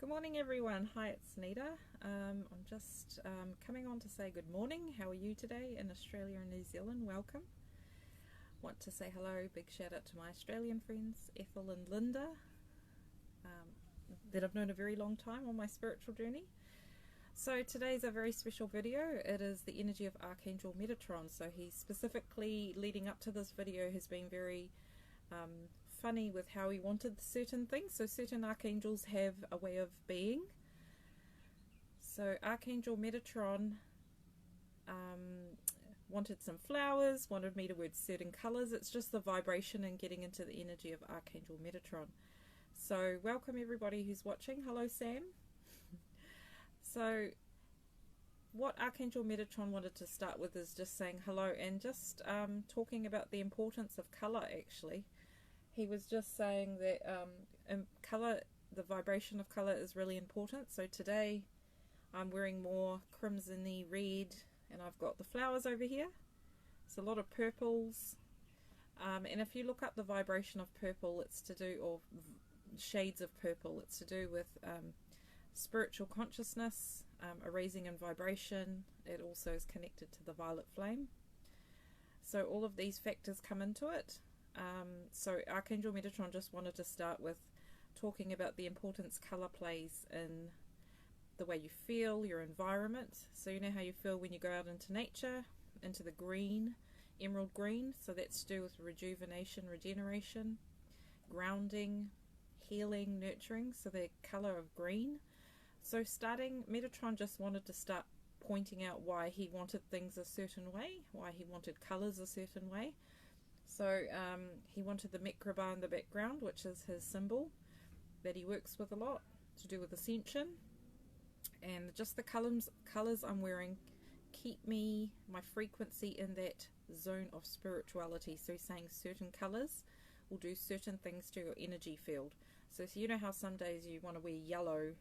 Good morning, everyone. Hi, it's Sunita. I'm just coming on to say good morning. How are you today in Australia and New Zealand? Welcome. Want to say hello, big shout out to my Australian friends, Ethel and Linda, that I've known a very long time on my spiritual journey. So today's a very special video. It is the energy of Archangel Metatron. So he specifically, leading up to this video, has been very funny with how he wanted certain things. So certain archangels have a way of being. So Archangel Metatron wanted some flowers, wanted me to wear certain colors. It's just the vibration and getting into the energy of Archangel Metatron. So welcome everybody who's watching. Hello Sam. So what Archangel Metatron wanted to start with is just saying hello and just talking about the importance of color. Actually, he was just saying that color, the vibration of color is really important. So today I'm wearing more crimsony red, and I've got the flowers over here. It's a lot of purples, and if you look up the vibration of purple, it's to do, or shades of purple, it's to do with spiritual consciousness, a raising in vibration. It also is connected to the violet flame. So all of these factors come into it. So Archangel Metatron just wanted to start with talking about the importance color plays in the way you feel, your environment. So you know how you feel when you go out into nature, into the green, emerald green. So that's to do with rejuvenation, regeneration, grounding, healing, nurturing. So the color of green. So starting, Metatron just wanted to start pointing out why he wanted things a certain way, why he wanted colors a certain way. So he wanted the Mekraba in the background, which is his symbol that he works with a lot, to do with Ascension. And just the colors I'm wearing keep my frequency in that zone of spirituality. So he's saying certain colors will do certain things to your energy field. So you know how some days you want to wear yellow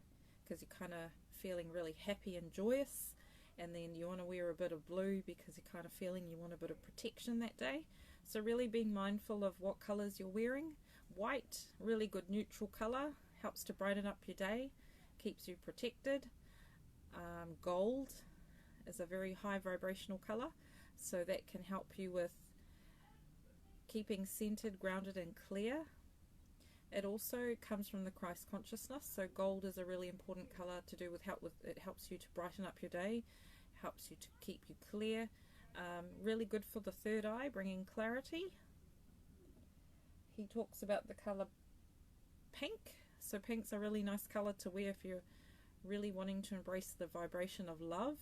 because you're kind of feeling really happy and joyous, and then you want to wear a bit of blue because you're kind of feeling you want a bit of protection that day. So really being mindful of what colors you're wearing. White, really good neutral color, helps to brighten up your day, keeps you protected. Gold is a very high vibrational color, so that can help you with keeping centered, grounded and clear. It also comes from the Christ consciousness. So gold is a really important color to do with it helps you to brighten up your day, helps you to keep you clear. Really good for the third eye, bringing clarity. He talks about the color pink. So pink's a really nice color to wear if you're really wanting to embrace the vibration of love.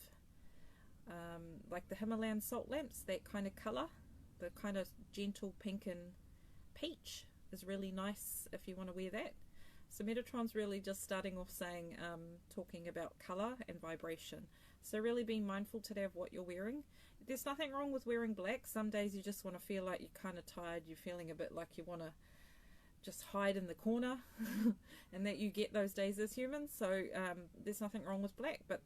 Like the Himalayan salt lamps, that kind of color, the kind of gentle pink and peach is really nice if you want to wear that. So Metatron's really just starting off saying, talking about color and vibration. So really being mindful today of what you're wearing. There's nothing wrong with wearing black. Some days you just want to feel like you're kind of tired, you're feeling a bit like you want to just hide in the corner and that you get those days as humans. So there's nothing wrong with black, but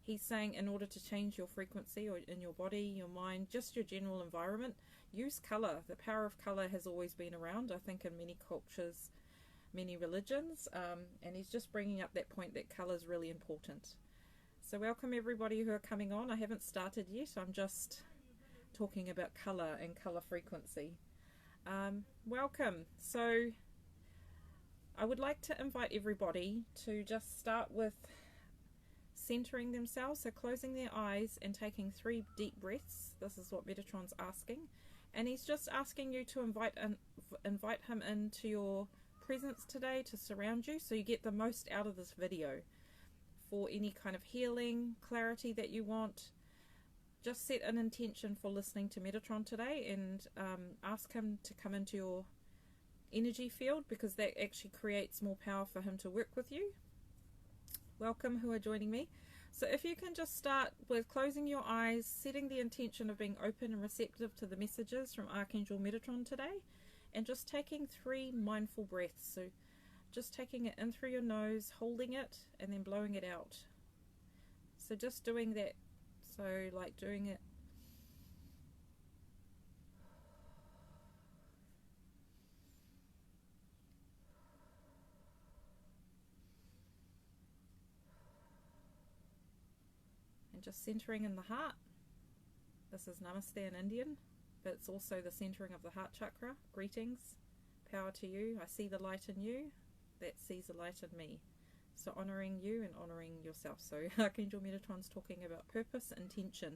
he's saying in order to change your frequency or in your body, your mind, just your general environment, use color. The power of color has always been around, I think, in many cultures, many religions, and he's just bringing up that point that color is really important. So welcome everybody who are coming on. I haven't started yet. I'm just talking about color and color frequency. Welcome. So I would like to invite everybody to just start with centering themselves, so closing their eyes and taking 3 deep breaths. This is what Metatron's asking, and he's just asking you to invite him into your presence today, to surround you, so you get the most out of this video. For any kind of healing, clarity that you want, just set an intention for listening to Metatron today, and ask him to come into your energy field, because that actually creates more power for him to work with you. Welcome who are joining me. So if you can just start with closing your eyes, setting the intention of being open and receptive to the messages from Archangel Metatron today, and just taking 3 mindful breaths. So just taking it in through your nose, holding it, and then blowing it out. So just doing that. So like doing it. and just centering in the heart. This is Namaste in Indian, but it's also the centering of the heart chakra. Greetings, power to you. I see the light in you that sees the light in me. So honoring you and honoring yourself. So Archangel Metatron's talking about purpose, intention.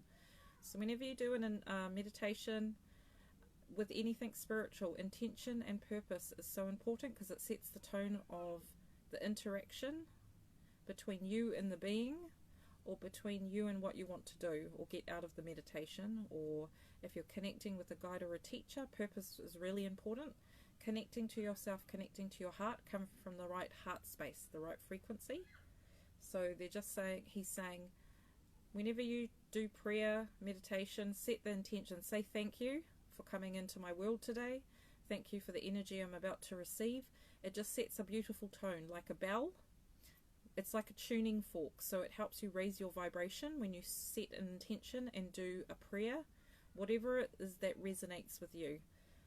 So whenever you do an meditation with anything spiritual, intention and purpose is so important, because it sets the tone of the interaction between you and the being, or between you and what you want to do or get out of the meditation. Or if you're connecting with a guide or a teacher, purpose is really important. Connecting to yourself, connecting to your heart, come from the right heart space, the right frequency. So they're just saying, he's saying, whenever you do prayer, meditation, set the intention. Say thank you for coming into my world today. Thank you for the energy I'm about to receive. It just sets a beautiful tone, like a bell. It's like a tuning fork, so it helps you raise your vibration when you set an intention and do a prayer, whatever it is that resonates with you.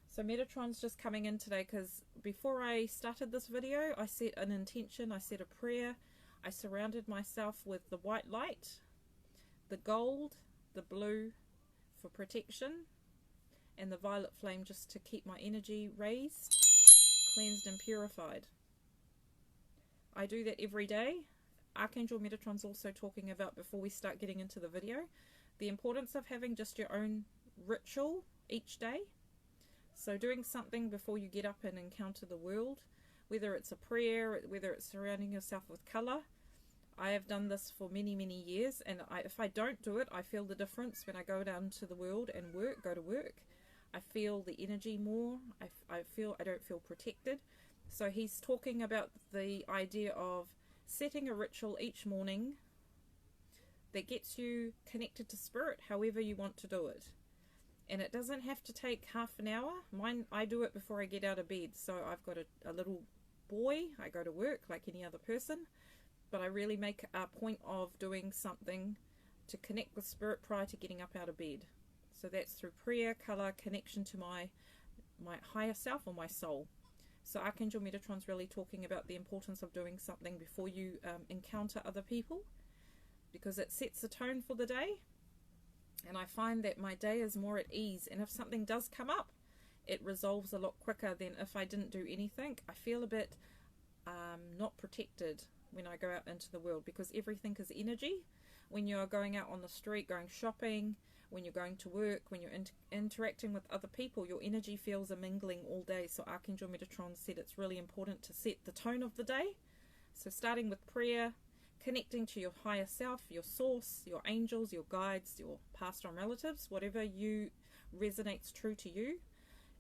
So Metatron's just coming in today because before I started this video, I set an intention, I set a prayer, I surrounded myself with the white light, the gold, the blue for protection, and the violet flame just to keep my energy raised, cleansed and purified. I do that every day. Archangel Metatron's also talking about, before we start getting into the video, the importance of having just your own ritual each day. So doing something before you get up and encounter the world, whether it's a prayer, whether it's surrounding yourself with colour. I have done this for many, many years, and if I don't do it, I feel the difference when I go down to the world and go to work. I feel the energy more. I don't feel protected. So he's talking about the idea of setting a ritual each morning that gets you connected to spirit however you want to do it. And it doesn't have to take half an hour. Mine, I do it before I get out of bed. So I've got a little boy. I go to work like any other person. But I really make a point of doing something to connect with spirit prior to getting up out of bed. So that's through prayer, colour, connection to my higher self or my soul. So Archangel Metatron's really talking about the importance of doing something before you encounter other people, because it sets the tone for the day. And I find that my day is more at ease, and if something does come up, it resolves a lot quicker than if I didn't do anything. I feel a bit not protected when I go out into the world, because everything is energy. When you're going out on the street, going shopping, when you're going to work, when you're interacting with other people, your energy feels a mingling all day. So Archangel Metatron said it's really important to set the tone of the day. So starting with prayer, connecting to your higher self, your source, your angels, your guides, your past and relatives, whatever you resonates true to you.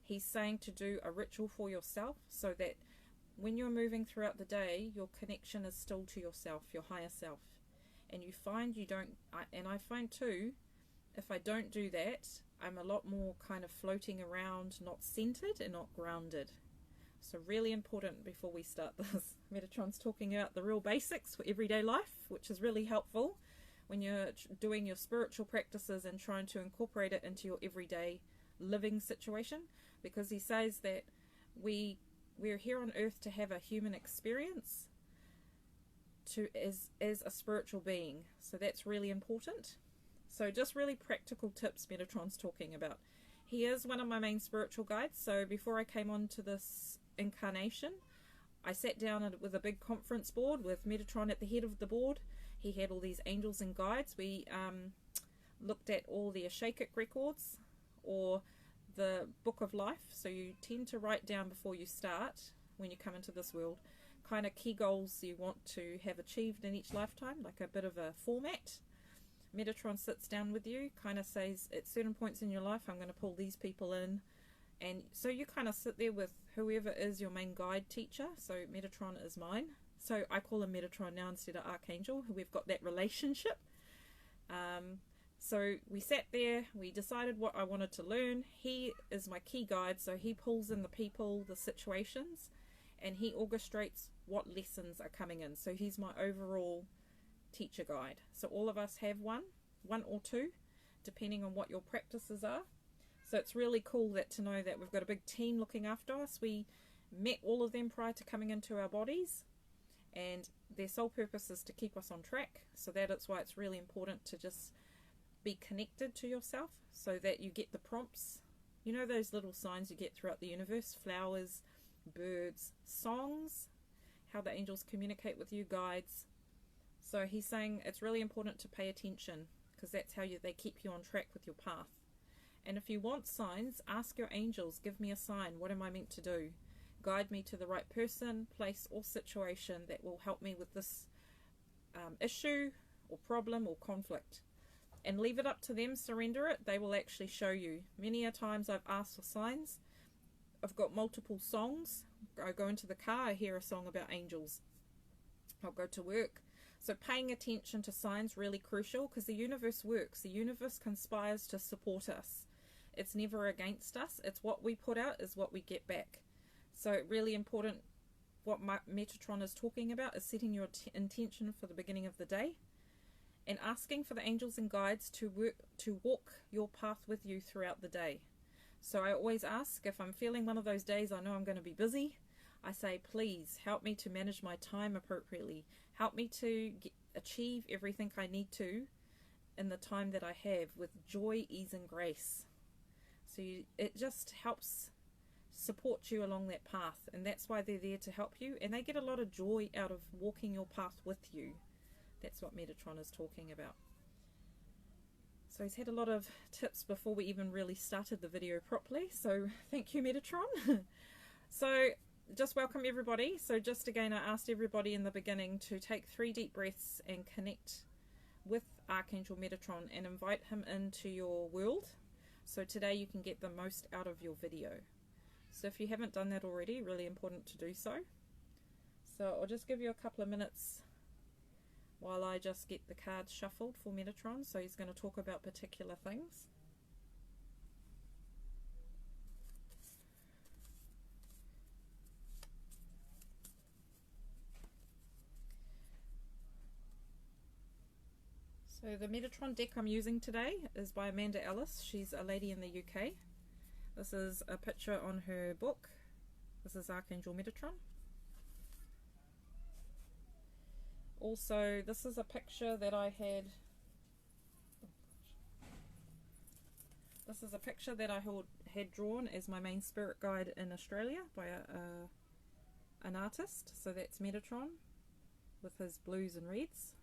He's saying to do a ritual for yourself, so that when you're moving throughout the day, your connection is still to yourself, your higher self. And you find you don't, and I find too, if I don't do that, I'm a lot more kind of floating around, not centered and not grounded. So really important before we start this. Metatron's talking about the real basics for everyday life, which is really helpful when you're doing your spiritual practices and trying to incorporate it into your everyday living situation, because he says that we're here on earth to have a human experience as a spiritual being. So that's really important. So just really practical tips Metatron's talking about. He is one of my main spiritual guides. So before I came on to this incarnation, I sat down with a big conference board with Metatron at the head of the board. He had all these angels and guides. We looked at all the Ascesion records, or the book of life. So you tend to write down before you start, when you come into this world, kind of key goals you want to have achieved in each lifetime, like a bit of a format. Metatron sits down with you, kind of says at certain points in your life, I'm going to pull these people in. And so you kind of sit there with whoever is your main guide teacher. So Metatron is mine. So I call him Metatron now instead of Archangel. We've got that relationship. So we sat there, we decided what I wanted to learn. He is my key guide, so he pulls in the people, the situations, and he orchestrates what lessons are coming in. So he's my overall teacher guide. So all of us have one or two, depending on what your practices are. So it's really cool to know that we've got a big team looking after us. We met all of them prior to coming into our bodies, and their sole purpose is to keep us on track. So that's why it's really important to just be connected to yourself, so that you get the prompts. You know those little signs you get throughout the universe, flowers, birds, songs, how the angels communicate with you, guides. So he's saying it's really important to pay attention, because that's how they keep you on track with your path. And if you want signs, ask your angels, give me a sign. What am I meant to do? Guide me to the right person, place, or situation that will help me with this issue or problem or conflict. And leave it up to them, surrender it. They will actually show you. Many a times I've asked for signs. I've got multiple songs. I go into the car, I hear a song about angels. I'll go to work. So paying attention to signs really crucial, because the universe works. The universe conspires to support us. It's never against us. It's what we put out is what we get back. So really important, what Metatron is talking about is setting your intention for the beginning of the day and asking for the angels and guides to walk your path with you throughout the day. So I always ask, if I'm feeling one of those days I know I'm going to be busy, I say, please help me to manage my time appropriately. Help me to achieve everything I need to in the time that I have with joy, ease and grace. So it just helps support you along that path, and that's why they're there to help you, and they get a lot of joy out of walking your path with you. That's what Metatron is talking about. So he's had a lot of tips before we even really started the video properly, so thank you, Metatron. So just welcome everybody. So just again, I asked everybody in the beginning to take 3 deep breaths and connect with Archangel Metatron and invite him into your world, so today you can get the most out of your video. So if you haven't done that already, really important to do so. So I'll just give you a couple of minutes while I just get the cards shuffled for Metatron. So he's going to talk about particular things. So the Metatron deck I'm using today is by Amanda Ellis. She's a lady in the UK. This is a picture on her book. This is Archangel Metatron. Also, this is a picture that I had. This is a picture that I had drawn as my main spirit guide in Australia by an artist. So that's Metatron with his blues and reds.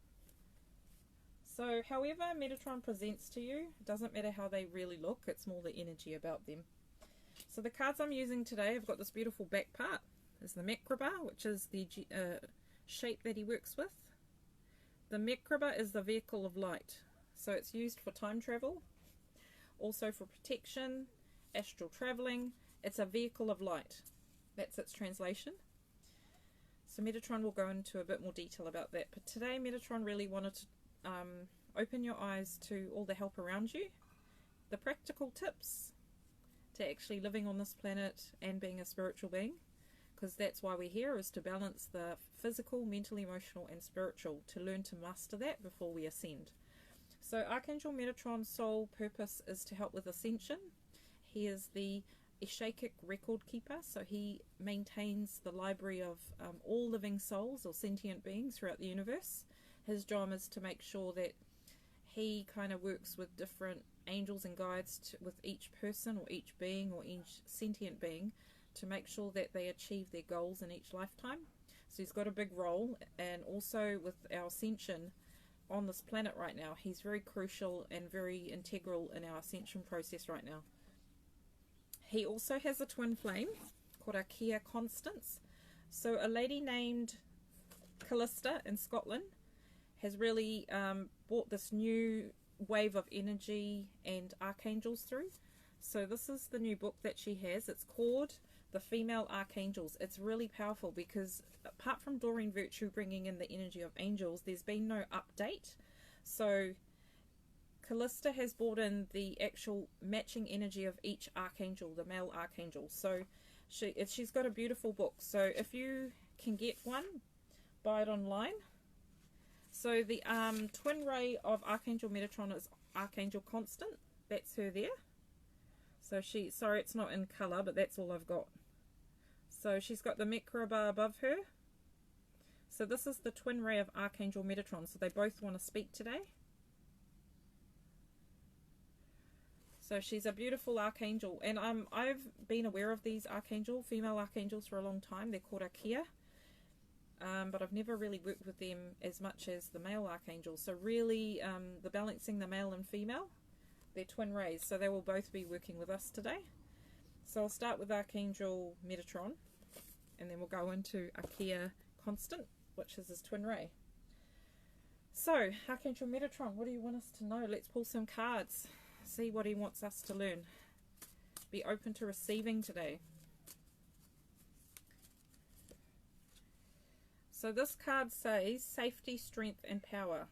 So however Metatron presents to you, it doesn't matter how they really look, it's more the energy about them. So the cards I'm using today, I've got this beautiful back part. There's the Mekraba, which is the shape that he works with. The Mekraba is the vehicle of light. So it's used for time travel, also for protection, astral traveling. It's a vehicle of light. That's its translation. So Metatron will go into a bit more detail about that. But today Metatron really wanted to open your eyes to all the help around you, the practical tips to actually living on this planet and being a spiritual being, because that's why we're here, is to balance the physical, mental, emotional and spiritual, to learn to master that before we ascend. So Archangel Metatron's sole purpose is to help with ascension. He is the Ashaikic record keeper, so he maintains the library of all living souls or sentient beings throughout the universe. His job is to make sure that he kind of works with different angels and guides with each person or each being or each sentient being to make sure that they achieve their goals in each lifetime. So he's got a big role, and also with our ascension on this planet right now, he's very crucial and very integral in our ascension process right now. He also has a twin flame called Archia, Constance. So a lady named Callista in Scotland has really brought this new wave of energy and archangels through. So this is the new book that she has. It's called The Female Archangels. It's really powerful because apart from Doreen Virtue bringing in the energy of angels, there's been no update. So Callista has brought in the actual matching energy of each archangel, the male archangel. So she's got a beautiful book. So if you can get one, buy it online. So the twin ray of Archangel Metatron is Archangel Constance. That's her there. So sorry it's not in colour, but that's all I've got. So she's got the Mekraba above her. So this is the twin ray of Archangel Metatron. So they both want to speak today. So she's a beautiful archangel, and I've been aware of these female archangels for a long time. They're called Archia, but I've never really worked with them as much as the male archangels. So really, the balancing the male and female, they're twin rays. So they will both be working with us today. So I'll start with Archangel Metatron, and then we'll go into Archia Constance, which is his twin ray. So Archangel Metatron, what do you want us to know? Let's pull some cards. See what he wants us to learn. Be open to receiving today. So this card says safety, strength, and power.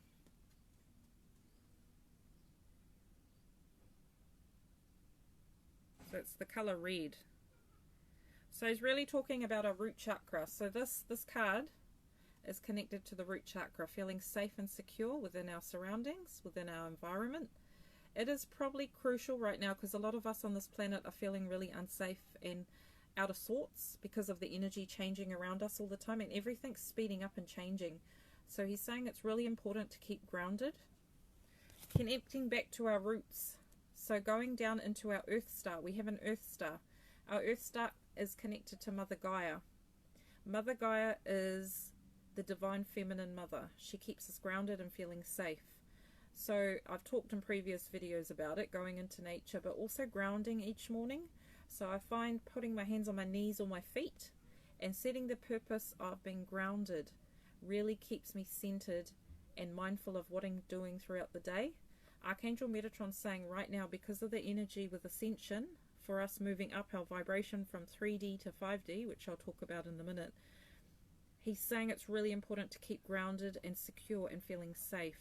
So it's the color red. So he's really talking about our root chakra. So this card is connected to the root chakra, feeling safe and secure within our surroundings, within our environment. It is probably crucial right now because a lot of us on this planet are feeling really unsafe and out of sorts because of the energy changing around us all the time, and everything's speeding up and changing. So he's saying it's really important to keep grounded, connecting back to our roots. So going down into our Earth Star, we have an Earth Star. Our Earth Star is connected to Mother Gaia. Mother Gaia is the divine feminine mother. She keeps us grounded and feeling safe. So I've talked in previous videos about it, going into nature, but also grounding each morning. So I find putting my hands on my knees or my feet and setting the purpose of being grounded really keeps me centered and mindful of what I'm doing throughout the day. Archangel Metatron saying right now, because of the energy with Ascension, for us moving up our vibration from 3D to 5D, which I'll talk about in a minute, he's saying it's really important to keep grounded and secure and feeling safe.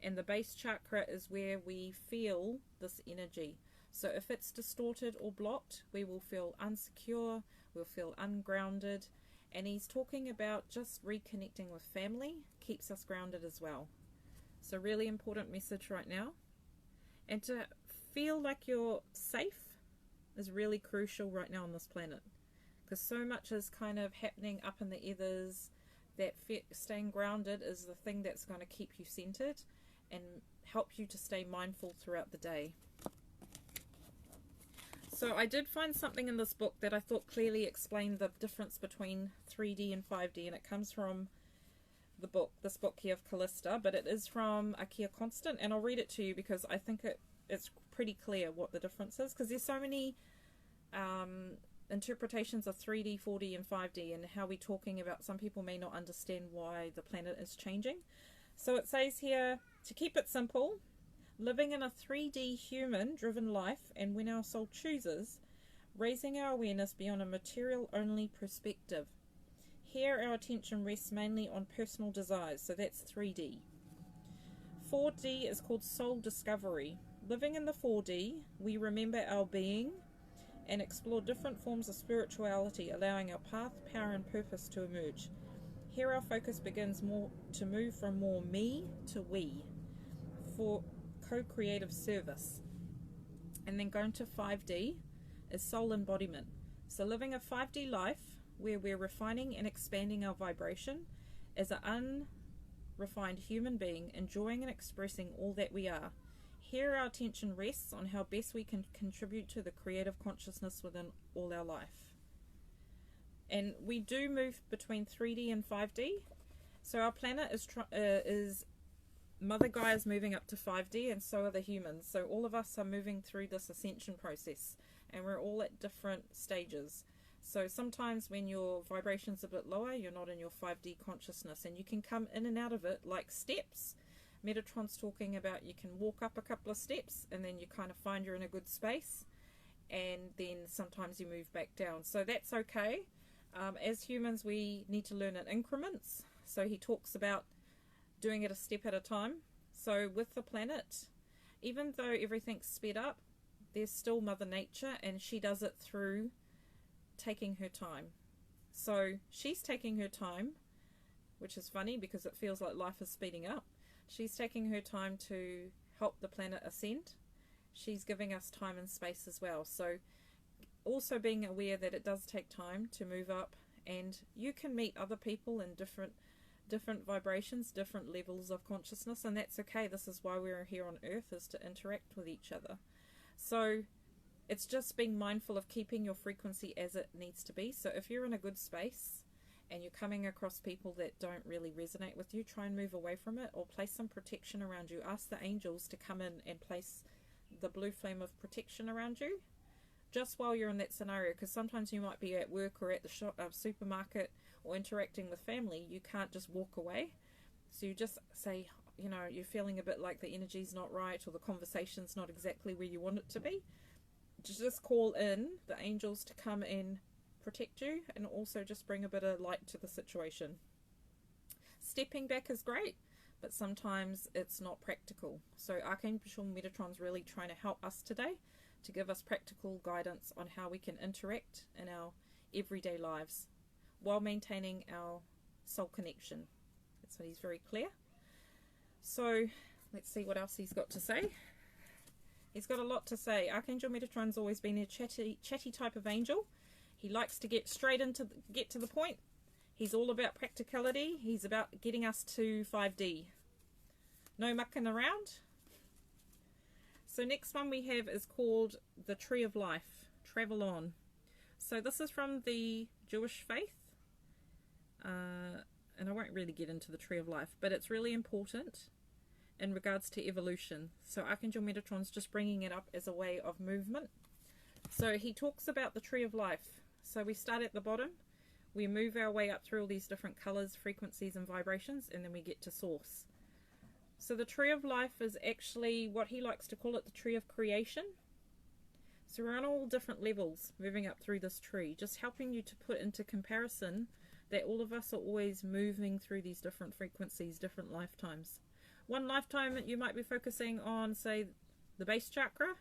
And the base chakra is where we feel this energy. So if it's distorted or blocked, we will feel unsecure, we'll feel ungrounded. And he's talking about just reconnecting with family, keeps us grounded as well. So really important message right now. And to feel like you're safe is really crucial right now on this planet. Because so much is kind of happening up in the ethers that staying grounded is the thing that's going to keep you centered and help you to stay mindful throughout the day. So I did find something in this book that I thought clearly explained the difference between 3D and 5D, and it comes from this book here of Callista, but it is from Archia Constance, and I'll read it to you because I think it's pretty clear what the difference is, because there's so many interpretations of 3D, 4D, and 5D, and how we're talking about. Some people may not understand why the planet is changing. So it says here, to keep it simple, living in a 3D human-driven life, and when our soul chooses, raising our awareness beyond a material-only perspective. Here our attention rests mainly on personal desires, so that's 3D. 4D is called soul discovery. Living in the 4D, we remember our being and explore different forms of spirituality, allowing our path, power, and purpose to emerge. Here our focus begins to move from more me to we for co-creative service. And then going to 5D is soul embodiment. So living a 5D life where we're refining and expanding our vibration as an unrefined human being, enjoying and expressing all that we are. Here our attention rests on how best we can contribute to the creative consciousness within all our life. And we do move between 3D and 5D. So our planet is Mother Gaia is moving up to 5D, and so are the humans. So all of us are moving through this ascension process, and we're all at different stages. So sometimes when your vibration's a bit lower, you're not in your 5D consciousness, and you can come in and out of it like steps. Metatron's talking about you can walk up a couple of steps, and then you kind of find you're in a good space, and then sometimes you move back down. So that's okay. As humans, we need to learn in increments. So he talks about doing it a step at a time. So with the planet, even though everything's sped up, there's still Mother Nature, and she does it through taking her time. So she's taking her time, which is funny because it feels like life is speeding up. She's taking her time to help the planet ascend. She's giving us time and space as well. So also being aware that it does take time to move up, and you can meet other people in different different vibrations, different levels of consciousness, and that's okay. This is why we're here on earth, is to interact with each other. So it's just being mindful of keeping your frequency as it needs to be. So if you're in a good space and you're coming across people that don't really resonate with you, try and move away from it, or place some protection around you. Ask the angels to come in and place the blue flame of protection around you just while you're in that scenario, because sometimes you might be at work or at the supermarket or interacting with family. You can't just walk away. So you just say, you know, you're feeling a bit like the energy's not right, or the conversation's not exactly where you want it to be. Just call in the angels to come and protect you, and also just bring a bit of light to the situation. Stepping back is great, but sometimes it's not practical. So Archangel Metatron's really trying to help us today, to give us practical guidance on how we can interact in our everyday lives while maintaining our soul connection. That's what he's very clear. So let's see what else he's got to say. He's got a lot to say. Archangel Metatron's always been a chatty type of angel. He likes to get straight into get to the point. He's all about practicality. He's about getting us to 5D. No mucking around. So next one we have is called the Tree of Life. Travel on. So this is from the Jewish faith. And I won't really get into the Tree of Life, but it's really important in regards to evolution. So Archangel Metatron's just bringing it up as a way of movement. So he talks about the Tree of Life. So we start at the bottom, we move our way up through all these different colors, frequencies and vibrations, and then we get to source. So the Tree of Life is actually what he likes to call it, the Tree of Creation. So we're on all different levels moving up through this tree, just helping you to put into comparison that all of us are always moving through these different frequencies, different lifetimes. One lifetime you might be focusing on, say, the base chakra.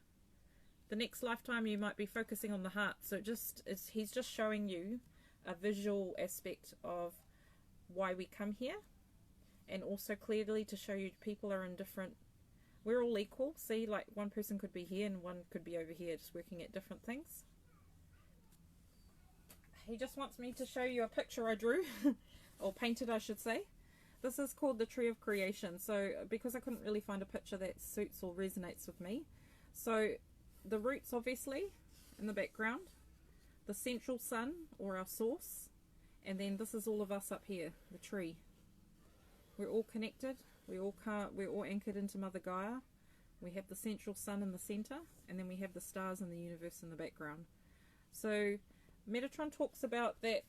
The next lifetime you might be focusing on the heart. So he's just showing you a visual aspect of why we come here, and also clearly to show you people are in different, we're all equal. See, like one person could be here and one could be over here, just working at different things. He just wants me to show you a picture I drew, or painted I should say. This is called the Tree of Creation. So because I couldn't really find a picture that suits or resonates with me, so the roots obviously in the background, the central sun or our source, and then this is all of us up here, the tree. We're all connected, we're all anchored into Mother Gaia. We have the central sun in the center, and then we have the stars and the universe in the background. So Metatron talks about that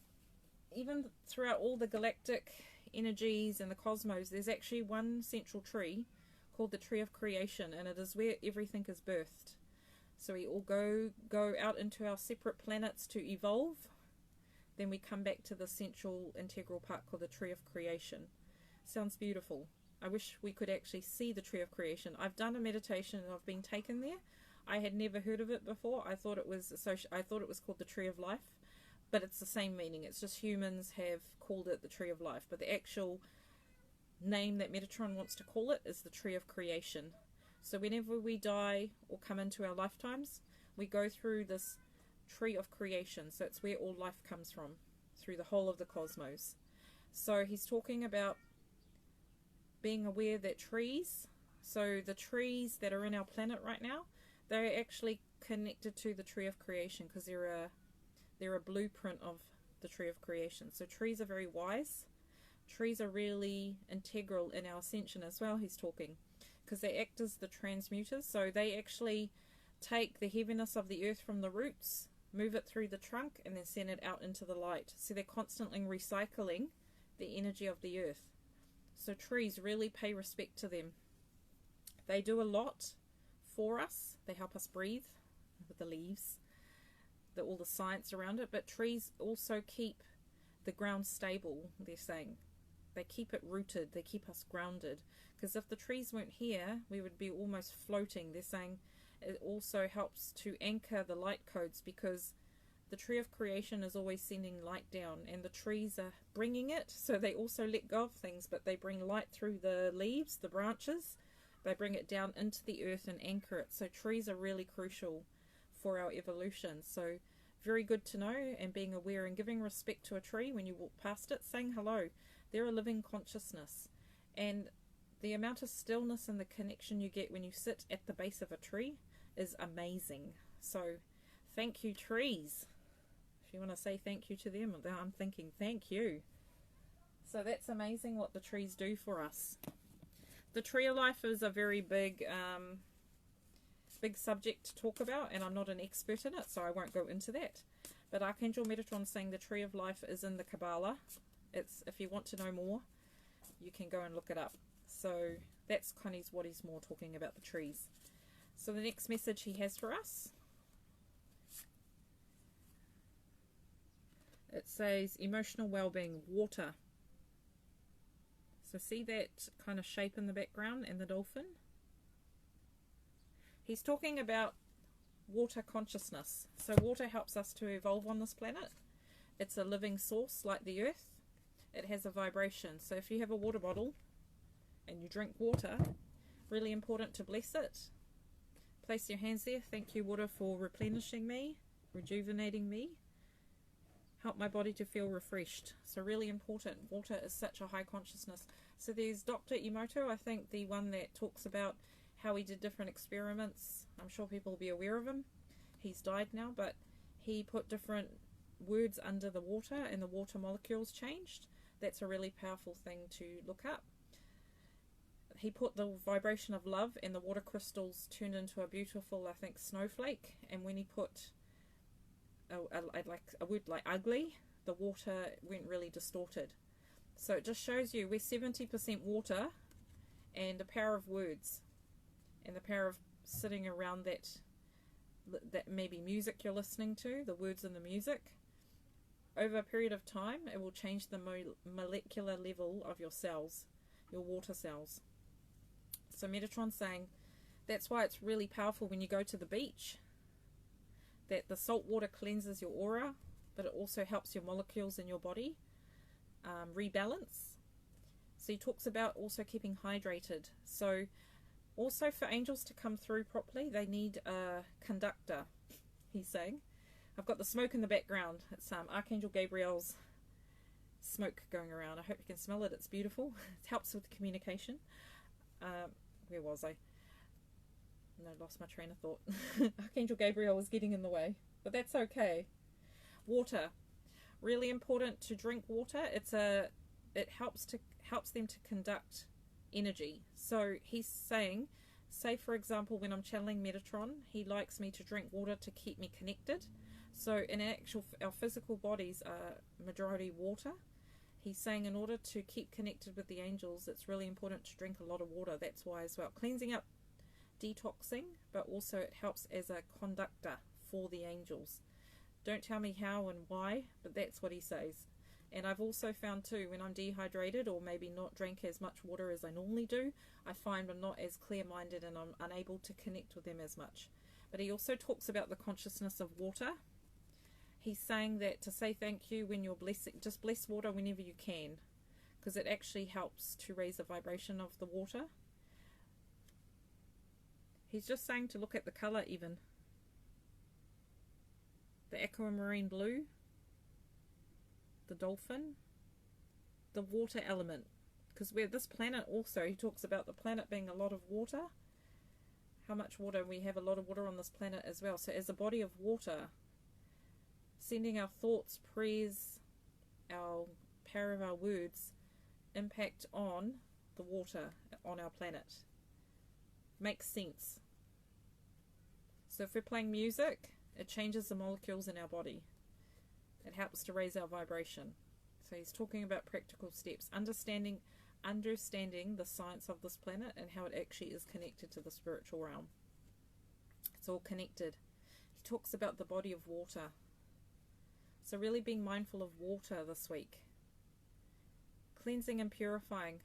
even throughout all the galactic energies and the cosmos, there's actually one central tree called the Tree of Creation, and it is where everything is birthed. So we all go out into our separate planets to evolve. Then we come back to the central integral part called the Tree of Creation. Sounds beautiful. I wish we could actually see the Tree of Creation. I've done a meditation and I've been taken there. I had never heard of it before. I thought it was called the Tree of Life, but it's the same meaning. It's just humans have called it the Tree of Life, but the actual name that Metatron wants to call it is the Tree of Creation. So whenever we die or come into our lifetimes, we go through this Tree of Creation. So it's where all life comes from, through the whole of the cosmos. So he's talking about being aware that trees, so the trees that are in our planet right now, they're actually connected to the Tree of Creation, because they're a blueprint of the Tree of Creation. So trees are very wise. Trees are really integral in our ascension as well, he's talking, because they act as the transmuters. So they actually take the heaviness of the earth from the roots, move it through the trunk, and then send it out into the light. So they're constantly recycling the energy of the earth. So trees, really pay respect to them. They do a lot for us. They help us breathe with the leaves, all the science around it. But trees also keep the ground stable, they're saying. They keep it rooted. They keep us grounded. Because if the trees weren't here, we would be almost floating. They're saying it also helps to anchor the light codes, because the Tree of Creation is always sending light down, and the trees are bringing it. So they also let go of things, but they bring light through the leaves, the branches. They bring it down into the earth and anchor it. So trees are really crucial for our evolution. So very good to know, and being aware and giving respect to a tree when you walk past it, saying hello. They're a living consciousness. And the amount of stillness and the connection you get when you sit at the base of a tree is amazing. So thank you, trees. If you want to say thank you to them, I'm thinking thank you. So that's amazing what the trees do for us. The tree of life is a very big subject to talk about, and I'm not an expert in it, so I won't go into that. But Archangel Metatron saying the tree of life is in the Kabbalah. It's, if you want to know more, you can go and look it up. So that's kind of what he's more talking about, the trees. So the next message he has for us, it says emotional well-being, water. So see that kind of shape in the background and the dolphin? He's talking about water consciousness. So water helps us to evolve on this planet. It's a living source like the earth. It has a vibration. So if you have a water bottle and you drink water, really important to bless it. Place your hands there. Thank you, water, for replenishing me, rejuvenating me. Help my body to feel refreshed. So really important. Water is such a high consciousness. So there's Dr. Emoto, I think the one that talks about how he did different experiments. I'm sure people will be aware of him. He's died now, but he put different words under the water and the water molecules changed. That's a really powerful thing to look up. He put the vibration of love and the water crystals turned into a beautiful, I think, snowflake. And when he put a word like ugly, the water went really distorted. So it just shows you we're 70% water, and the power of words and the power of sitting around that maybe music you're listening to, the words in the music. Over a period of time, it will change the molecular level of your cells, your water cells. So Metatron's saying that's why it's really powerful when you go to the beach, that the salt water cleanses your aura, but it also helps your molecules in your body rebalance. So he talks about also keeping hydrated. So also for angels to come through properly, they need a conductor, he's saying. I've got the smoke in the background. It's Archangel Gabriel's smoke going around. I hope you can smell it. It's beautiful. It helps with communication. Where was I? No, lost my train of thought. Archangel Gabriel was getting in the way, but that's okay. Water, really important to drink water. It helps them to conduct energy. So he's saying, say for example, when I'm channeling Metatron, he likes me to drink water to keep me connected. So in our physical bodies are majority water. He's saying in order to keep connected with the angels, it's really important to drink a lot of water. That's why as well. Cleansing up, detoxing, but also it helps as a conductor for the angels. Don't tell me how and why, but that's what he says. And I've also found too, when I'm dehydrated or maybe not drink as much water as I normally do, I find I'm not as clear-minded and I'm unable to connect with them as much. But he also talks about the consciousness of water. He's saying that to say thank you when you're blessing, just bless water whenever you can, because it actually helps to raise the vibration of the water. He's just saying to look at the colour even. The aquamarine blue, the dolphin, the water element. Because we're this planet also, he talks about the planet being a lot of water. How much water? We have a lot of water on this planet as well. So as a body of water, sending our thoughts, prayers, our power of our words impact on the water on our planet. Makes sense. So if we're playing music, it changes the molecules in our body. It helps to raise our vibration. So he's talking about practical steps, understanding the science of this planet and how it actually is connected to the spiritual realm. It's all connected. He talks about the body of water. So really being mindful of water this week. Cleansing and purifying.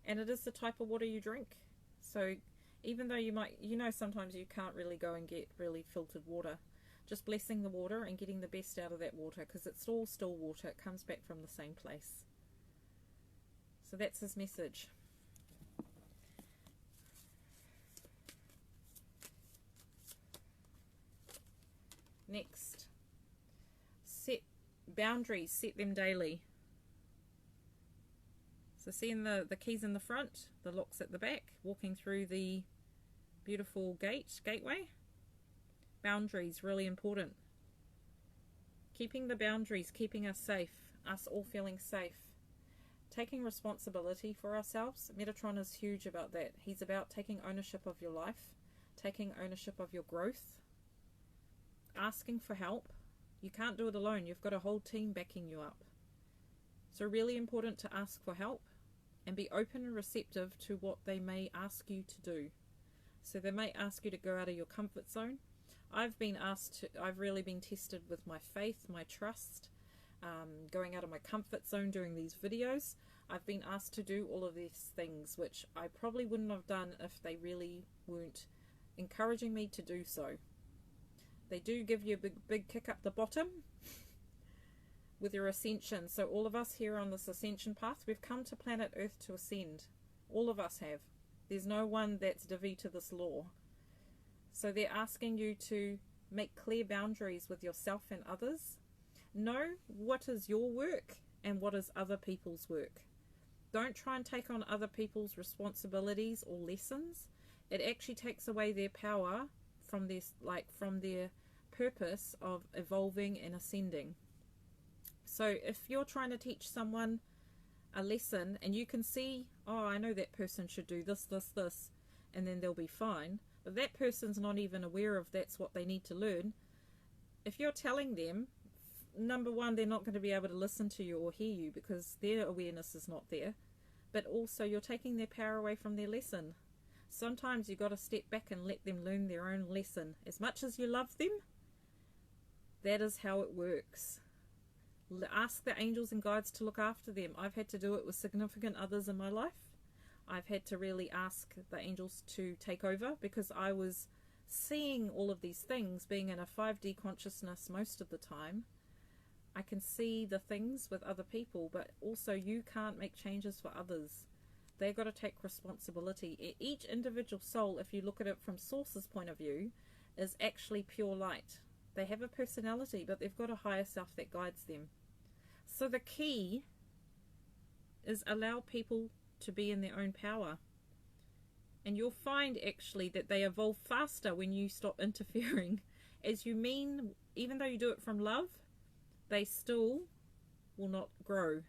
And it is the type of water you drink. So even though you might, sometimes you can't really go and get really filtered water. Just blessing the water and getting the best out of that water, because it's all still water. It comes back from the same place. So that's his message. Next. Set boundaries. Set them daily. So seeing the keys in the front, the locks at the back, walking through the beautiful gateway. Boundaries, really important. Keeping the boundaries, keeping us safe, us all feeling safe. Taking responsibility for ourselves. Metatron is huge about that. He's about taking ownership of your life, taking ownership of your growth, asking for help. You can't do it alone. You've got a whole team backing you up. So really important to ask for help and be open and receptive to what they may ask you to do. So they may ask you to go out of your comfort zone. I've really been tested with my faith, my trust, going out of my comfort zone doing these videos. I've been asked to do all of these things, which I probably wouldn't have done if they really weren't encouraging me to do so. They do give you a big kick up the bottom with your ascension. So all of us here on this ascension path, we've come to planet Earth to ascend. All of us have. There's no one that's divi to this law. So they're asking you to make clear boundaries with yourself and others. Know what is your work and what is other people's work. Don't try and take on other people's responsibilities or lessons. It actually takes away their power from their purpose of evolving and ascending. So if you're trying to teach someone a lesson and you can see, oh, I know that person should do this, and then they'll be fine, but that person's not even aware of that's what they need to learn. If you're telling them, number one, they're not going to be able to listen to you or hear you because their awareness is not there, but also you're taking their power away from their lesson. Sometimes you've got to step back and let them learn their own lesson. As much as you love them, that is how it works. Ask the angels and guides to look after them. I've had to do it with significant others in my life. I've had to really ask the angels to take over because I was seeing all of these things, being in a 5D consciousness most of the time. I can see the things with other people, but also you can't make changes for others. They've got to take responsibility. Each individual soul, if you look at it from Source's point of view, is actually pure light. They have a personality, but they've got a higher self that guides them. So the key is allow people to be in their own power. And you'll find actually that they evolve faster when you stop interfering. As you mean, even though you do it from love, they still will not grow.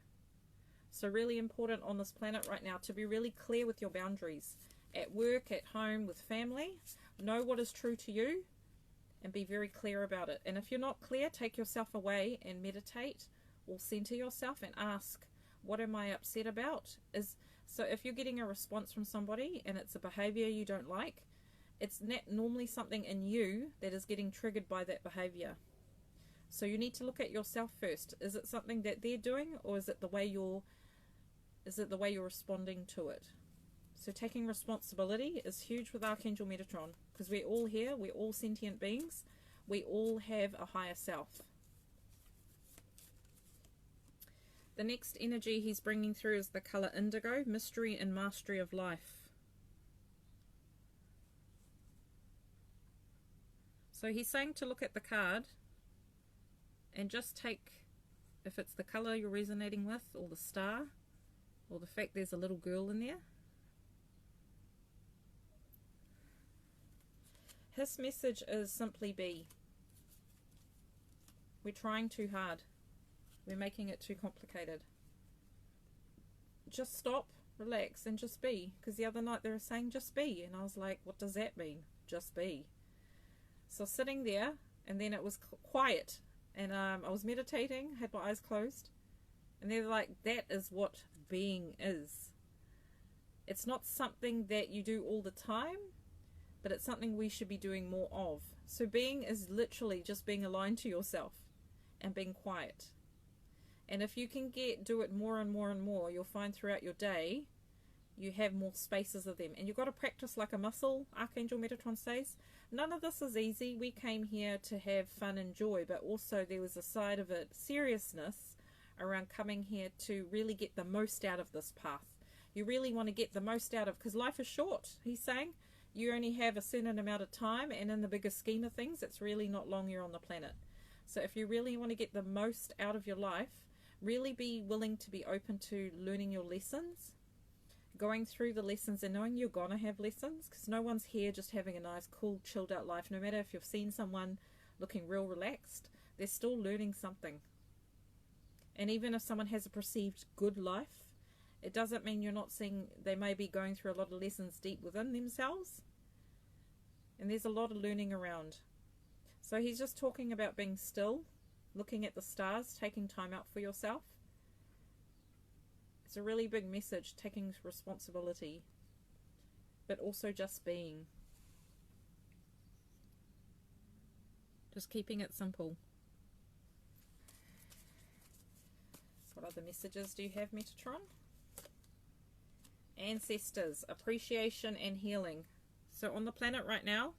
So really important on this planet right now to be really clear with your boundaries. At work, at home, with family. Know what is true to you and be very clear about it. And if you're not clear, take yourself away and meditate or center yourself and ask, what am I upset about? So if you're getting a response from somebody and it's a behavior you don't like, it's normally something in you that is getting triggered by that behavior. So you need to look at yourself first. Is it something that they're doing, or is it the way you're responding to it? So taking responsibility is huge with Archangel Metatron, because we're all here, we're all sentient beings, we all have a higher self. The next energy he's bringing through is the color indigo, mystery and mastery of life. So he's saying to look at the card and just take, if it's the color you're resonating with, or the star, or the fact there's a little girl in there. His message is simply be. We're trying too hard. We're making it too complicated. Just stop, relax, and just be. Because the other night they were saying just be. And I was like, what does that mean? Just be. So sitting there, and then it was quiet. And I was meditating, had my eyes closed. And they're like, that is what being is. It's not something that you do all the time, but it's something we should be doing more of. So being is literally just being aligned to yourself and being quiet. And if you can do it more and more and more, you'll find throughout your day you have more spaces of them. And you've got to practice like a muscle, Archangel Metatron says. None of this is easy. We came here to have fun and joy, but also there was a side of it, seriousness, around coming here to really get the most out of this path. You really want to get the most out of, because life is short, he's saying. You only have a certain amount of time, and in the bigger scheme of things, it's really not long you're on the planet. So if you really want to get the most out of your life, really be willing to be open to learning your lessons, going through the lessons and knowing you're gonna have lessons, because no one's here just having a nice, cool, chilled out life. No matter if you've seen someone looking real relaxed, they're still learning something. And even if someone has a perceived good life, it doesn't mean you're not seeing they may be going through a lot of lessons deep within themselves. And there's a lot of learning around. So he's just talking about being still, looking at the stars, taking time out for yourself. It's a really big message, taking responsibility, but also just being. Just keeping it simple. What other messages do you have, Metatron? Ancestors, appreciation and healing. So on the planet right now,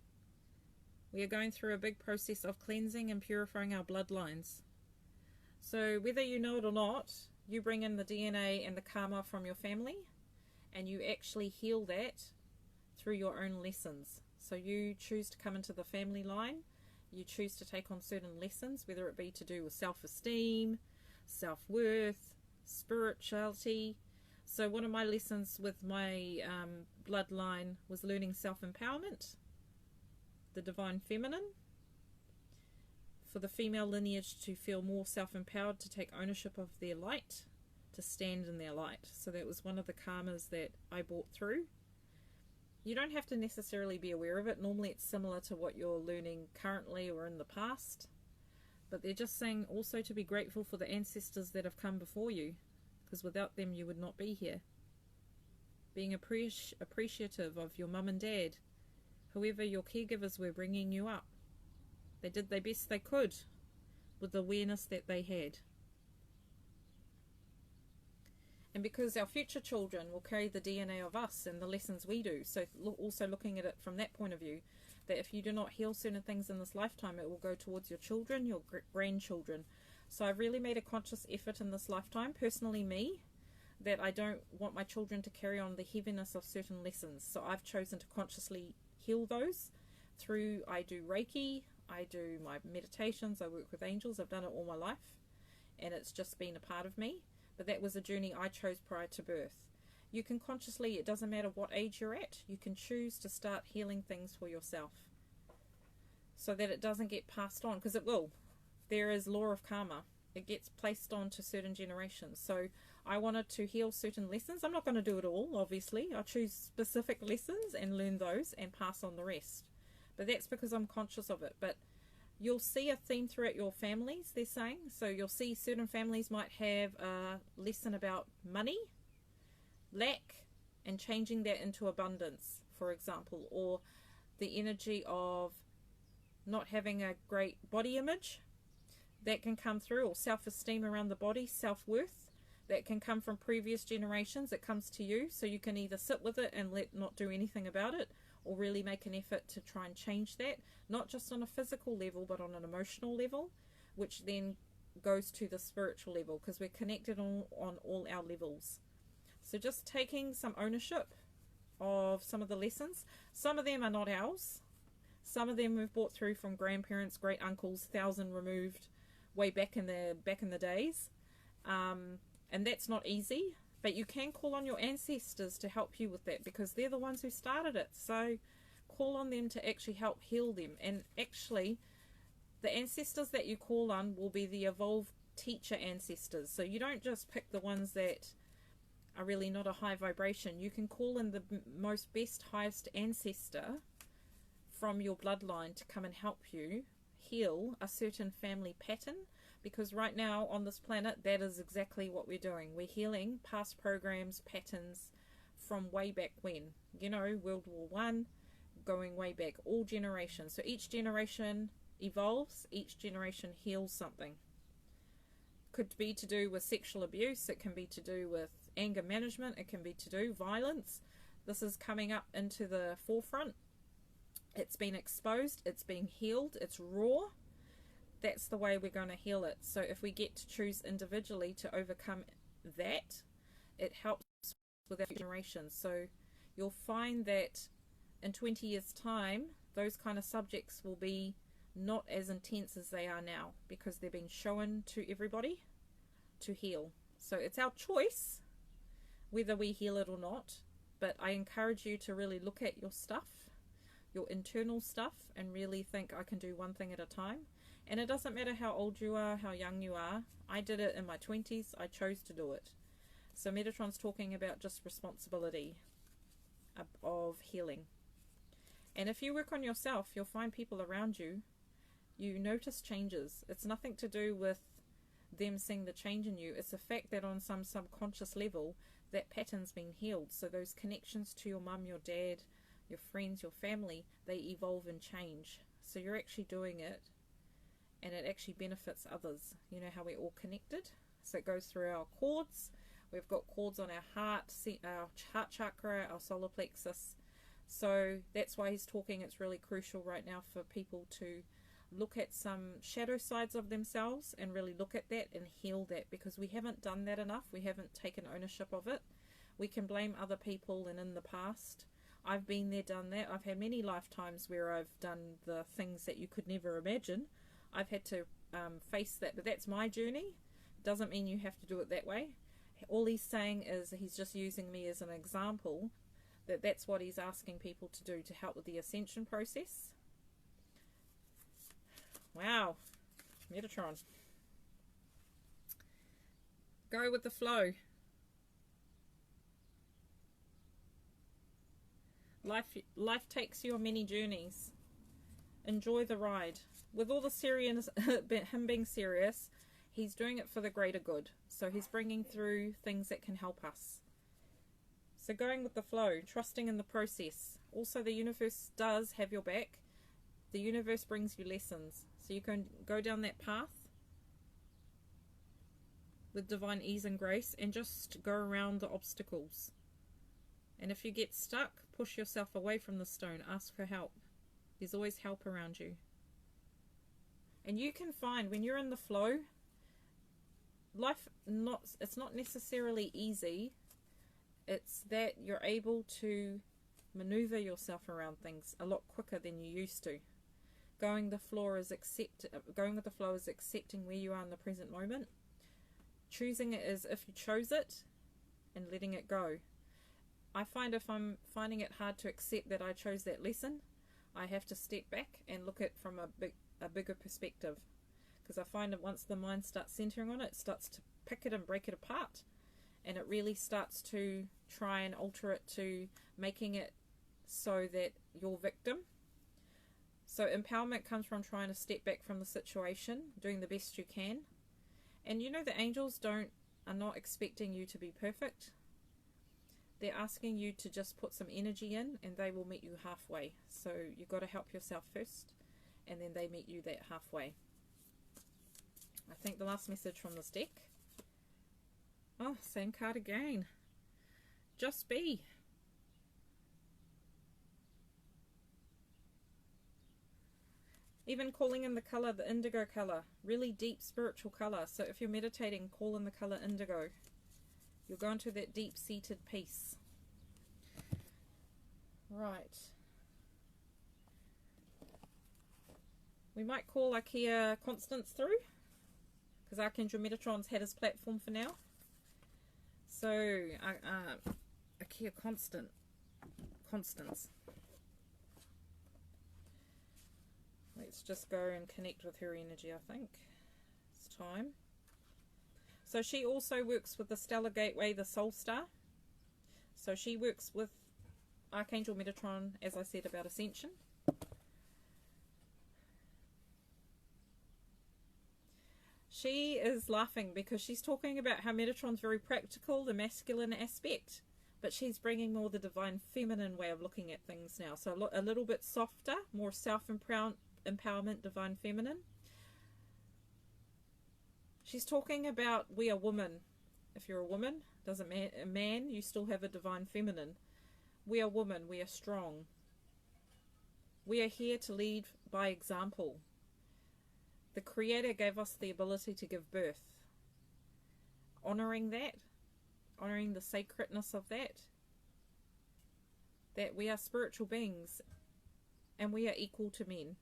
we are going through a big process of cleansing and purifying our bloodlines. So whether you know it or not, you bring in the DNA and the karma from your family, and you actually heal that through your own lessons. So you choose to come into the family line, you choose to take on certain lessons, whether it be to do with self-esteem, self-worth, spirituality. So one of my lessons with my bloodline was learning self-empowerment, the divine feminine, for the female lineage to feel more self-empowered, to take ownership of their light, to stand in their light. So that was one of the karmas that I brought through. You don't have to necessarily be aware of it. Normally it's similar to what you're learning currently or in the past. But they're just saying also to be grateful for the ancestors that have come before you, because without them you would not be here. Being appreciative of your mum and dad, whoever your caregivers were bringing you up. They did their best they could with the awareness that they had. And because our future children will carry the DNA of us and the lessons we do, so also looking at it from that point of view, that if you do not heal certain things in this lifetime, it will go towards your children, your grandchildren. So I've really made a conscious effort in this lifetime, personally me, that I don't want my children to carry on the heaviness of certain lessons. So I've chosen to consciously heal those through, I do Reiki, I do my meditations, I work with angels. I've done it all my life, and it's just been a part of me. But that was a journey I chose prior to birth. You can consciously, it doesn't matter what age you're at, you can choose to start healing things for yourself so that it doesn't get passed on, because it will. There is law of karma. It gets placed on to certain generations. So I wanted to heal certain lessons. I'm not going to do it all, obviously. I choose specific lessons and learn those and pass on the rest. But that's because I'm conscious of it. But you'll see a theme throughout your families, they're saying. So you'll see certain families might have a lesson about money, lack, and changing that into abundance, for example, or the energy of not having a great body image that can come through, or self-esteem around the body, self-worth that can come from previous generations. It comes to you, so you can either sit with it and not do anything about it, or really make an effort to try and change that, not just on a physical level but on an emotional level, which then goes to the spiritual level, because we're connected on all our levels. So just taking some ownership of some of the lessons. Some of them are not ours. Some of them we've brought through from grandparents, great uncles, 1,000 removed, way back in the days. And that's not easy, but you can call on your ancestors to help you with that, because they're the ones who started it. So call on them to actually help heal them. And actually, the ancestors that you call on will be the evolved teacher ancestors. So you don't just pick the ones that are really not a high vibration. You can call in the most best, highest ancestor from your bloodline to come and help you heal a certain family pattern, because right now on this planet, that is exactly what we're doing. We're healing past programs, patterns from way back when, you know, World War I, going way back, all generations. So each generation evolves, each generation heals something. Could be to do with sexual abuse, it can be to do with anger management, it can be to do violence. This is coming up into the forefront. It's been exposed, it's being healed, it's raw. That's the way we're going to heal it. So if we get to choose individually to overcome that, it helps with our generations. So you'll find that in 20 years time, those kind of subjects will be not as intense as they are now, because they're being shown to everybody to heal. So it's our choice whether we heal it or not, but I encourage you to really look at your stuff, your internal stuff, and really think, I can do one thing at a time. And it doesn't matter how old you are, how young you are. I did it in my 20s. I chose to do it. So Metatron's talking about just responsibility of healing. And if you work on yourself, you'll find people around you, you notice changes. It's nothing to do with them seeing the change in you. It's the fact that on some subconscious level, that pattern's been healed. So those connections to your mum, your dad, your friends, your family, they evolve and change. So you're actually doing it, and it actually benefits others. You know how we're all connected? So it goes through our cords. We've got cords on our heart chakra, our solar plexus. So that's why he's talking. It's really crucial right now for people to look at some shadow sides of themselves and really look at that and heal that, because we haven't done that enough. We haven't taken ownership of it. We can blame other people, and in the past, I've been there, done that. I've had many lifetimes where I've done the things that you could never imagine. I've had to face that, but that's my journey. Doesn't mean you have to do it that way. All he's saying is he's just using me as an example, that's what he's asking people to do to help with the ascension process. Wow, Metatron. Go with the flow. Life takes you on many journeys. Enjoy the ride. With all the serious, him being serious, he's doing it for the greater good. So he's bringing through things that can help us. So going with the flow, trusting in the process. Also, the universe does have your back. The universe brings you lessons. So you can go down that path with divine ease and grace and just go around the obstacles. And if you get stuck, push yourself away from the stone. Ask for help. There's always help around you. And you can find when you're in the flow, it's not necessarily easy. It's that you're able to maneuver yourself around things a lot quicker than you used to. Going with the flow is accepting where you are in the present moment. Choosing it as if you chose it, and letting it go. I find if I'm finding it hard to accept that I chose that lesson, I have to step back and look at it from a bigger perspective. Because I find that once the mind starts centering on it, it starts to pick it and break it apart. And it really starts to try and alter it to making it so that you're victim. So empowerment comes from trying to step back from the situation, doing the best you can. And you know the angels are not expecting you to be perfect. They're asking you to just put some energy in, and they will meet you halfway. So you've got to help yourself first, and then they meet you that halfway. I think the last message from this deck. Oh, same card again. Just be. Even calling in the color, the indigo color, really deep spiritual color. So if you're meditating, call in the color indigo. You'll go into that deep-seated peace. Right. We might call Archia Constance through, because Archangel Metatron's had his platform for now. So, Archia Constance. Let's just go and connect with her energy, I think. It's time. So she also works with the Stellar Gateway, the Soul Star. So she works with Archangel Metatron, as I said, about Ascension. She is laughing because she's talking about how Metatron's very practical, the masculine aspect, but she's bringing more the divine feminine way of looking at things now. So a little bit softer, more self-empowerment, divine feminine. She's talking about we are women. If you're a woman, doesn't matter, a man, you still have a divine feminine. We are women, we are strong. We are here to lead by example. The Creator gave us the ability to give birth. Honouring that, honouring the sacredness of that we are spiritual beings and we are equal to men.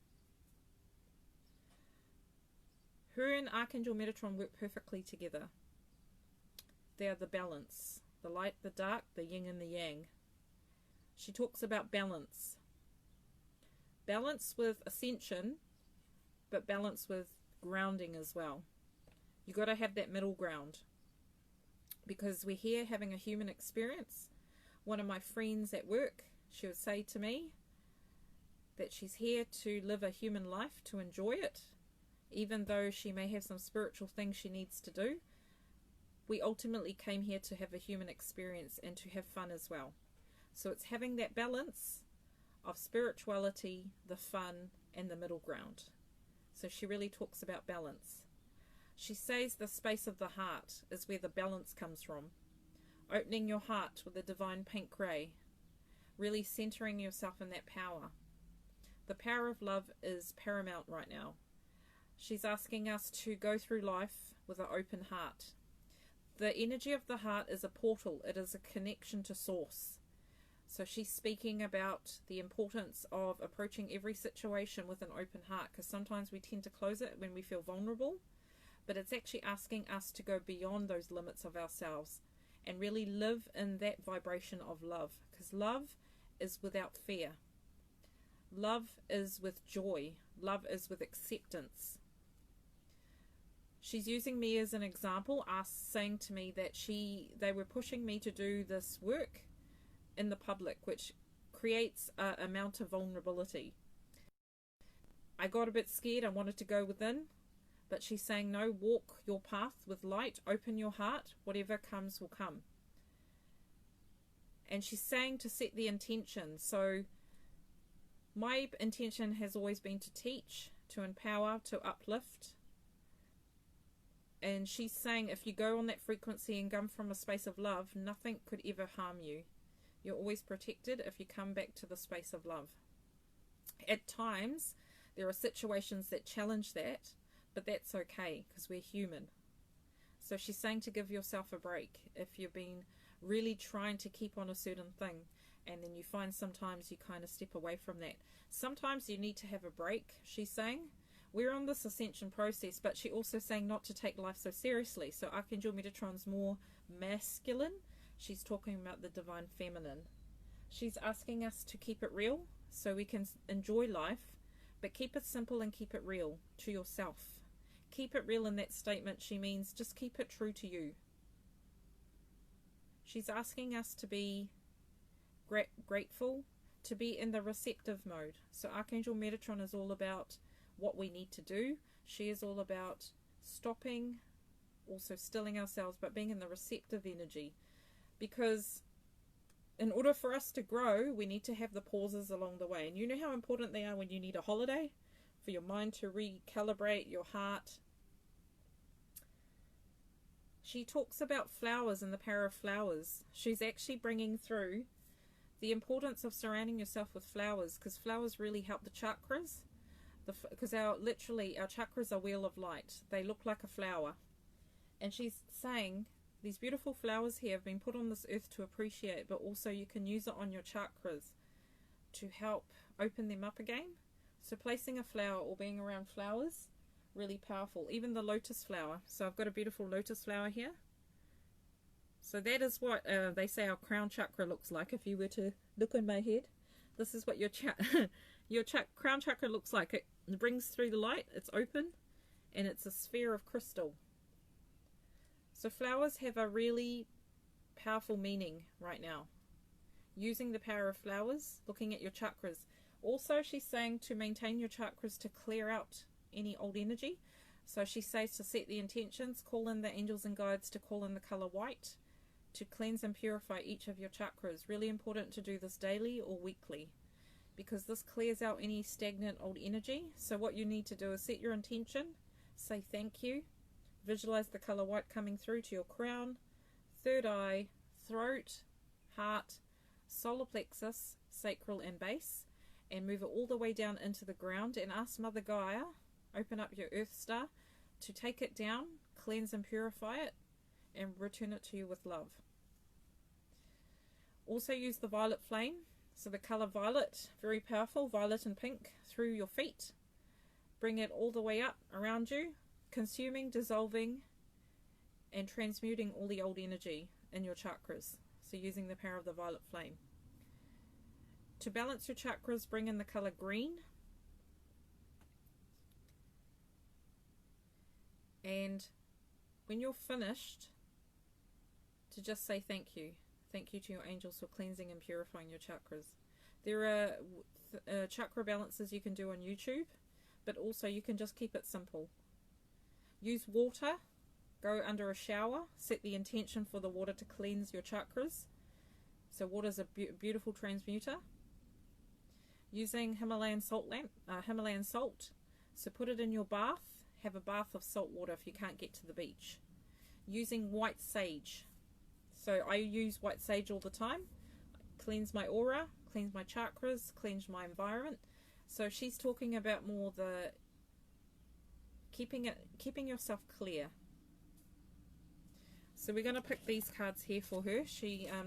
Her and Archangel Metatron work perfectly together. They are the balance, the light, the dark, the yin and the yang. She talks about balance. Balance with ascension, but balance with grounding as well. You got to have that middle ground, because we're here having a human experience. One of my friends at work, she would say to me that she's here to live a human life, to enjoy it, even though she may have some spiritual things she needs to do. We ultimately came here to have a human experience and to have fun as well. So it's having that balance of spirituality, the fun, and the middle ground. So she really talks about balance. She says the space of the heart is where the balance comes from. Opening your heart with the divine pink ray. Really centering yourself in that power. The power of love is paramount right now. She's asking us to go through life with an open heart. The energy of the heart is a portal. It is a connection to source. So she's speaking about the importance of approaching every situation with an open heart, because sometimes we tend to close it when we feel vulnerable, but it's actually asking us to go beyond those limits of ourselves and really live in that vibration of love, because love is without fear. Love is with joy. Love is with acceptance. She's using me as an example, saying to me that they were pushing me to do this work in the public, which creates an amount of vulnerability. I got a bit scared. I wanted to go within, but she's saying, no, walk your path with light, open your heart, whatever comes will come. And she's saying to set the intention. So my intention has always been to teach, to empower, to uplift. And she's saying if you go on that frequency and come from a space of love, nothing could ever harm you. You're always protected if you come back to the space of love. At times, there are situations that challenge that, but that's okay because we're human. So she's saying to give yourself a break if you've been really trying to keep on a certain thing, and then you find sometimes you kind of step away from that. Sometimes you need to have a break, she's saying. We're on this ascension process, but she's also saying not to take life so seriously. So Archangel Metatron's more masculine. She's talking about the divine feminine. She's asking us to keep it real so we can enjoy life, but keep it simple and keep it real to yourself. Keep it real in that statement. She means just keep it true to you. She's asking us to be grateful, to be in the receptive mode. So Archangel Metatron is all about what we need to do. She is all about stopping, also stilling ourselves, but being in the receptive energy. Because in order for us to grow, we need to have the pauses along the way. And you know how important they are when you need a holiday? For your mind to recalibrate, your heart. She talks about flowers and the power of flowers. She's actually bringing through the importance of surrounding yourself with flowers, because flowers really help the chakras. Because literally our chakras are wheel of light. They look like a flower. And she's saying these beautiful flowers here have been put on this earth to appreciate, but also you can use it on your chakras to help open them up again. So placing a flower or being around flowers, really powerful. Even the lotus flower. So I've got a beautiful lotus flower here. So that is what they say our crown chakra looks like. If you were to look in my head, this is what your crown chakra looks like. It brings through the light, it's open, and it's a sphere of crystal. So flowers have a really powerful meaning right now. Using the power of flowers, looking at your chakras. Also, she's saying to maintain your chakras, to clear out any old energy. So she says to set the intentions, call in the angels and guides to call in the color white, to cleanse and purify each of your chakras. Really important to do this daily or weekly, because this clears out any stagnant old energy. So what you need to do is set your intention, say thank you, visualize the color white coming through to your crown, third eye, throat, heart, solar plexus, sacral and base, and move it all the way down into the ground, and ask Mother Gaia, open up your earth star, to take it down, cleanse and purify it, and return it to you with love. Also use the violet flame. So the color violet, very powerful, violet and pink, through your feet. Bring it all the way up around you, consuming, dissolving, and transmuting all the old energy in your chakras. So using the power of the violet flame. To balance your chakras, bring in the color green. And when you're finished, to just say thank you. Thank you to your angels for cleansing and purifying your chakras. There are chakra balances you can do on YouTube, but also you can just keep it simple. Use water. Go under a shower. Set the intention for the water to cleanse your chakras. So water is a beautiful transmuter. Using Himalayan salt Himalayan salt. So put it in your bath. Have a bath of salt water if you can't get to the beach. Using white sage. So I use white sage all the time. Cleanse my aura, cleanse my chakras, cleanse my environment. So she's talking about more the keeping yourself clear. So we're going to pick these cards here for her.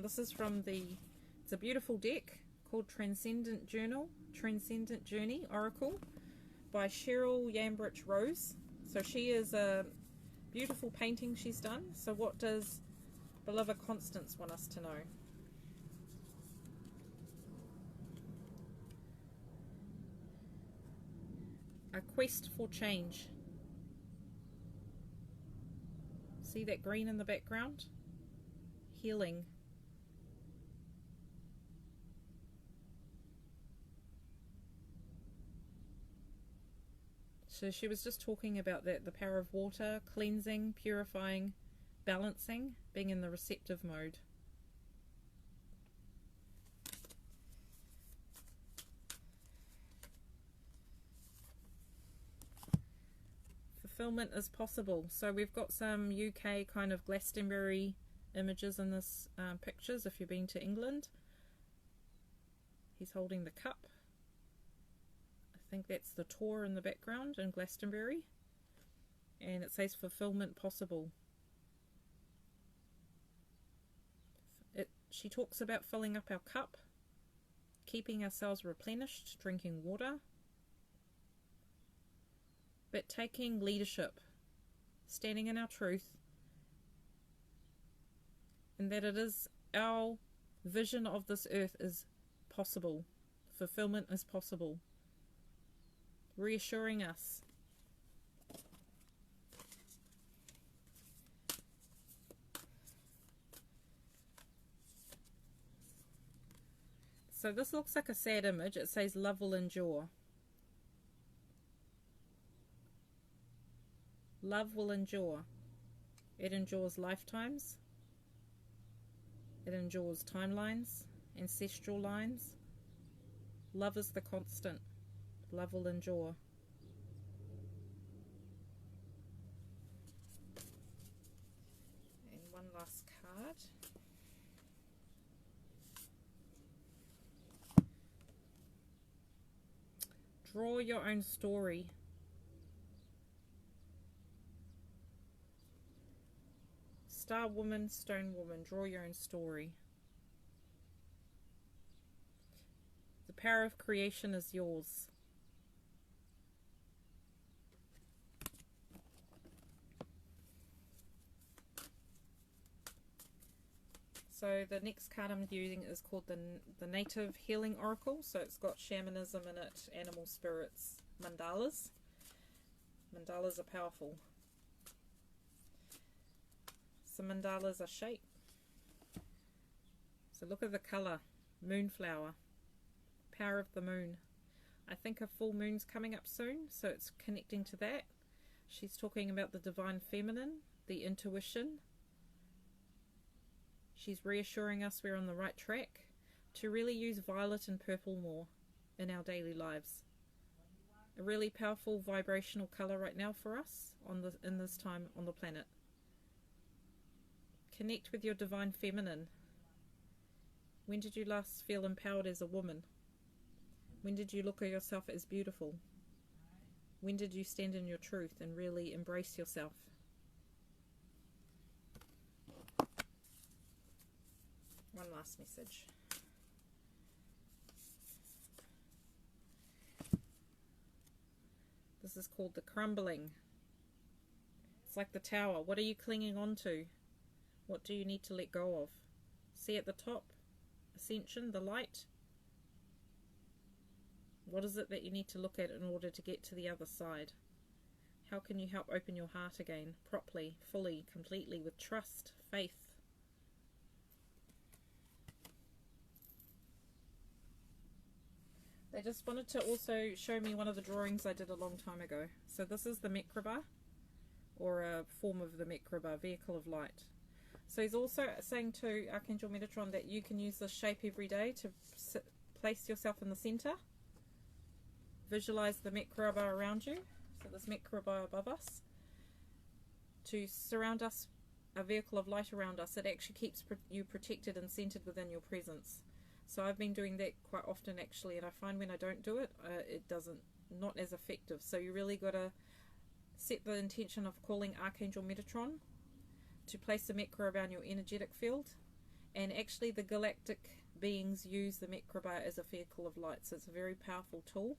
This is from it's a beautiful deck called Transcendent Journey Oracle by Cheryl Yambridge Rose. So she is a beautiful painting she's done. So what does beloved Constance want us to know? A quest for change. See that green in the background? Healing. So she was just talking about that, the power of water, cleansing, purifying, balancing, being in the receptive mode. Fulfillment is possible. So we've got some UK kind of Glastonbury images in this pictures if you've been to England. He's holding the cup. I think that's the tour in the background in Glastonbury. And it says fulfillment possible. She talks about filling up our cup, keeping ourselves replenished, drinking water, but taking leadership, standing in our truth, and that it is our vision of this earth is possible. Fulfillment is possible. Reassuring us. So this looks like a sad image. It says love will endure. Love will endure. It endures lifetimes. It endures timelines, ancestral lines. Love is the constant. Love will endure. And one last card. Draw your own story. Star woman, stone woman, draw your own story. The power of creation is yours. So the next card I'm using is called the Native Healing Oracle. So it's got shamanism in it, animal spirits, mandalas. Mandalas are powerful. So mandalas are shape. So look at the colour. Moonflower. Power of the moon. I think a full moon's coming up soon, so it's connecting to that. She's talking about the divine feminine, the intuition. She's reassuring us we're on the right track to really use violet and purple more in our daily lives. A really powerful vibrational colour right now for us in this time on the planet. Connect with your divine feminine. When did you last feel empowered as a woman? When did you look at yourself as beautiful? When did you stand in your truth and really embrace yourself? One last message. This is called the crumbling. It's like the tower. What are you clinging on to? What do you need to let go of? See at the top, Ascension, the light. What is it that you need to look at in order to get to the other side? How can you help open your heart again, properly, fully, completely, with trust, faith? They just wanted to also show me one of the drawings I did a long time ago. So this is the Mekraba, or a form of the Mekraba, vehicle of light. So he's also saying to Archangel Metatron that you can use this shape every day to place yourself in the center. Visualize the Mekraba around you, so this Mekraba above us, to surround us, a vehicle of light around us. It actually keeps you protected and centered within your presence. So I've been doing that quite often actually, and I find when I don't do it, not as effective. So you really got to set the intention of calling Archangel Metatron to place the Mekraba around your energetic field. And actually the galactic beings use the Mekraba as a vehicle of light, so it's a very powerful tool.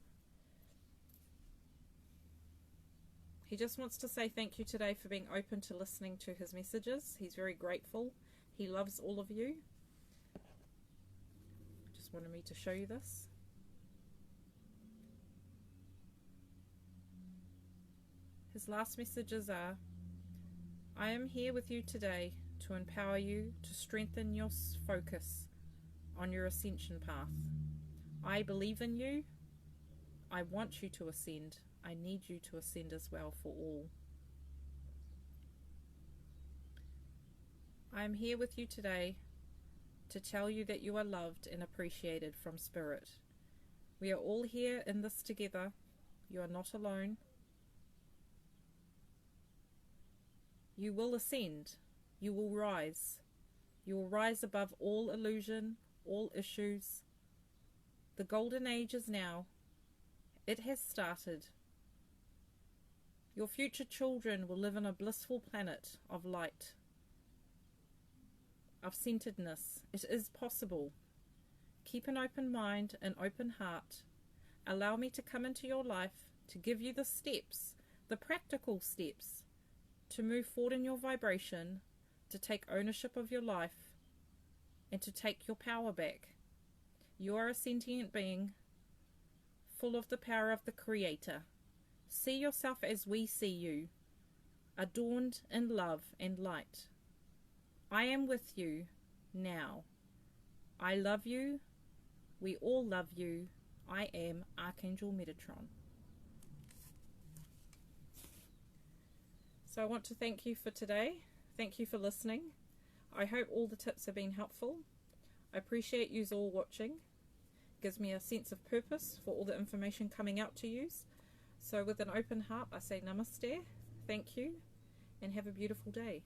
He just wants to say thank you today for being open to listening to his messages. He's very grateful. He loves all of you. Just wanted me to show you this. His last messages are, I am here with you today to empower you to strengthen your focus on your ascension path. I believe in you. I want you to ascend. I need you to ascend as well for all. I am here with you today to tell you that you are loved and appreciated from Spirit. We are all here in this together. You are not alone. You will ascend. You will rise. You will rise above all illusion, all issues. The golden age is now. It has started. Your future children will live on a blissful planet of light, of centeredness. It is possible. Keep an open mind, an open heart. Allow me to come into your life to give you the steps, the practical steps, to move forward in your vibration, to take ownership of your life, and to take your power back. You are a sentient being, full of the power of the Creator. See yourself as we see you, adorned in love and light. I am with you now. I love you. We all love you. I am Archangel Metatron. So I want to thank you for today. Thank you for listening. I hope all the tips have been helpful. I appreciate you all watching. It gives me a sense of purpose for all the information coming out to you. So with an open heart, I say namaste, thank you, and have a beautiful day.